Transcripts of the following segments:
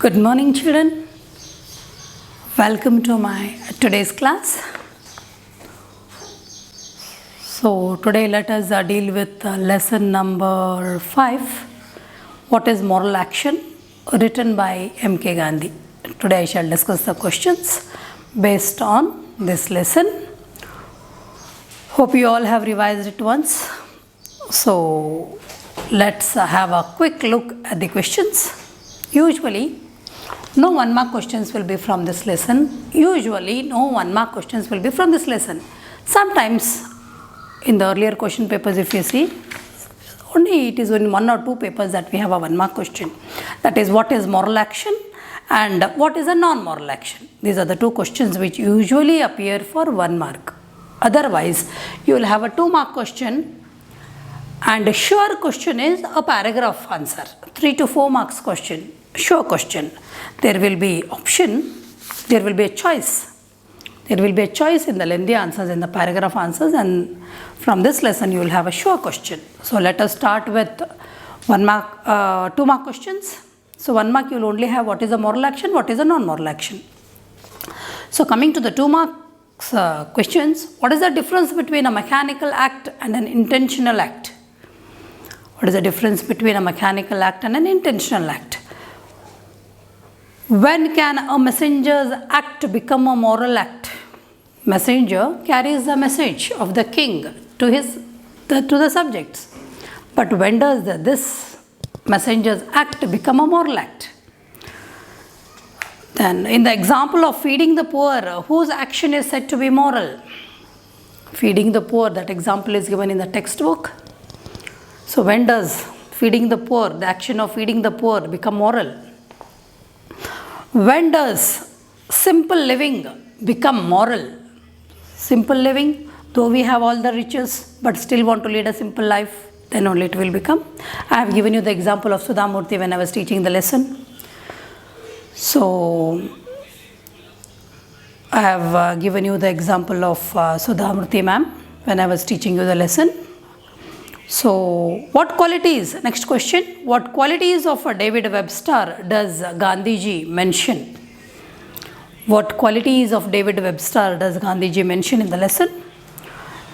Good morning, children. Welcome to my today's class. So today let us deal with lesson number 5. What is moral action? Written by M.K. Gandhi. Today I shall discuss the questions based on this lesson. Hope you all have revised it once. So let's have a quick look at the questions. Usually no 1 mark questions will be from this lesson. Sometimes in the earlier question papers, if you see, only it is in 1 or 2 papers that we have a 1 mark question. That is, what is moral action and what is a non-moral action. These are the 2 questions which usually appear for 1 mark. Otherwise, you will have a 2 mark question, and a sure question is a paragraph answer. 3 to 4 marks question, sure question. There will be option, there will be a choice. There will be a choice in the lengthy answers, in the paragraph answers, and from this lesson you will have a sure question. So let us start with 1 mark, 2 mark questions. So 1 mark you will only have what is a moral action, what is a non-moral action. So coming to the 2 marks questions, what is the difference between a mechanical act and an intentional act? What is the difference between a mechanical act and an intentional act? When can a messenger's act become a moral act? Messenger carries the message of the king to the subjects. But when does this messenger's act become a moral act? Then in the example of feeding the poor, whose action is said to be moral? Feeding the poor, that example is given in the textbook. So when does feeding the poor, the action of feeding the poor, become moral? When does simple living become moral? Simple living, though we have all the riches but still want to lead a simple life, then only it will become. I have given you the example of Sudha Murthy when I was teaching the lesson. So I have given you the example of Sudha Murthy ma'am when I was teaching you the lesson. So what qualities, next question, what qualities of a David Webster does Gandhiji mention? What qualities of David Webster does Gandhiji mention in the lesson?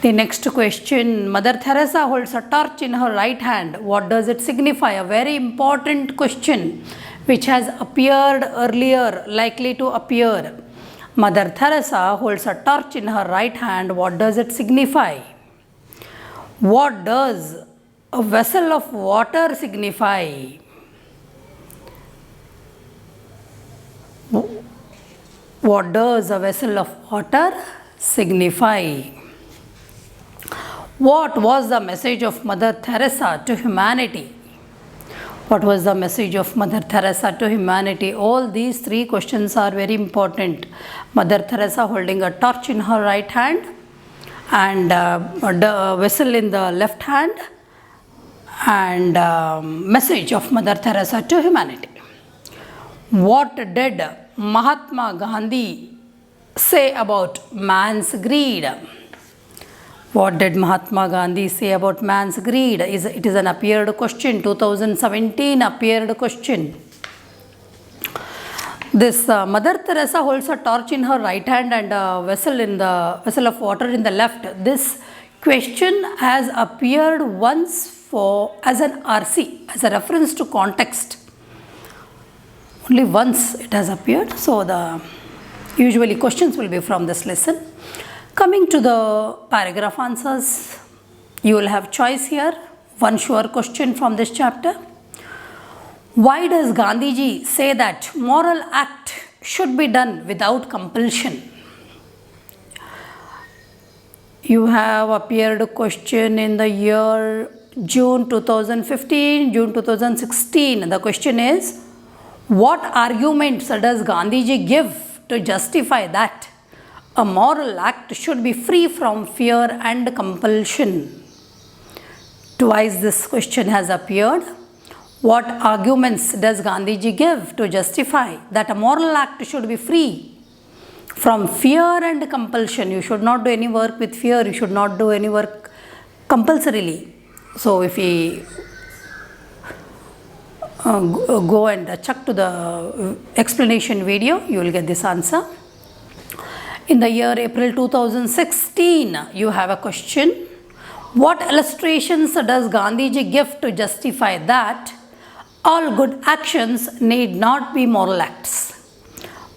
The next question, Mother Teresa holds a torch in her right hand. What does it signify? A very important question which has appeared earlier, likely to appear. Mother Teresa holds a torch in her right hand. What does it signify? What does a vessel of water signify? What does a vessel of water signify? What was the message of Mother Teresa to humanity? What was the message of Mother Teresa to humanity? All these 3 questions are very important. Mother Teresa holding a torch in her right hand, and a vessel in the left hand, and message of Mother Teresa to humanity. What did Mahatma Gandhi say about man's greed? What did Mahatma Gandhi say about man's greed? It is an appeared question, 2017 appeared question. This Mother Teresa holds a torch in her right hand and a vessel of water in the left. This question has appeared once as an RC, as a reference to context. Only once it has appeared. So usually questions will be from this lesson. Coming to the paragraph answers, you will have choice here. 1 sure question from this chapter. Why does Gandhiji say that moral act should be done without compulsion? You have appeared a question in the year June 2015, June 2016. The question is, what arguments does Gandhiji give to justify that a moral act should be free from fear and compulsion? Twice this question has appeared. What arguments does Gandhiji give to justify that a moral act should be free from fear and compulsion? You should not do any work with fear. You should not do any work compulsorily. So if we go and check to the explanation video, you will get this answer. In the year April 2016, you have a question. What illustrations does Gandhiji give to justify that all good actions need not be moral acts?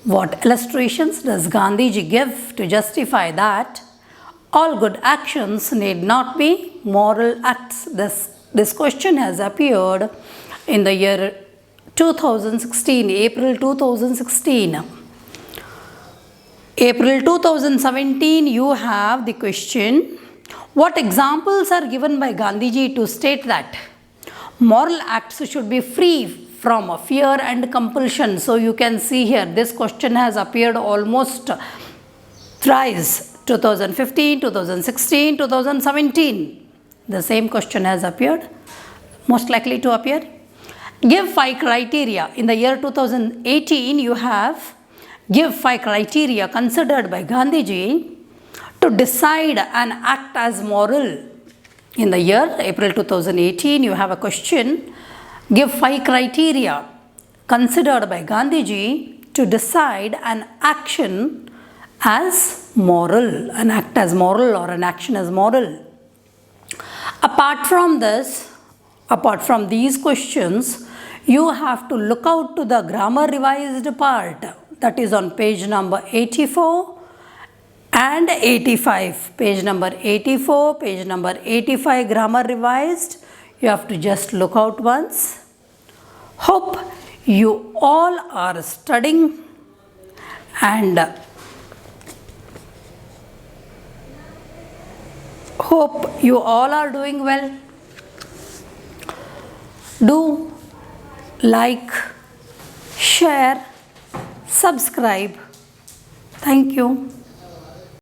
What illustrations does Gandhiji give to justify that all good actions need not be moral acts? This question has appeared in the year 2016, April 2016. April 2017, you have the question, what examples are given by Gandhiji to state that moral acts should be free from fear and compulsion? So you can see here, this question has appeared almost thrice, 2015, 2016, 2017. The same question has appeared, most likely to appear. Give 5 criteria. In the year 2018, you have give 5 criteria considered by Gandhiji to decide an act as moral. In the year April 2018, you have a question. Give 5 criteria considered by Gandhiji to decide an action as moral, an act as moral or an action as moral. Apart from this, apart from these questions, you have to look out to the grammar revised part, that is on page number 84 and 85. Page number 84, page number 85 grammar revised. You have to just look out once. Hope you all are studying and hope you all are doing well. Do like, share, subscribe. Thank you.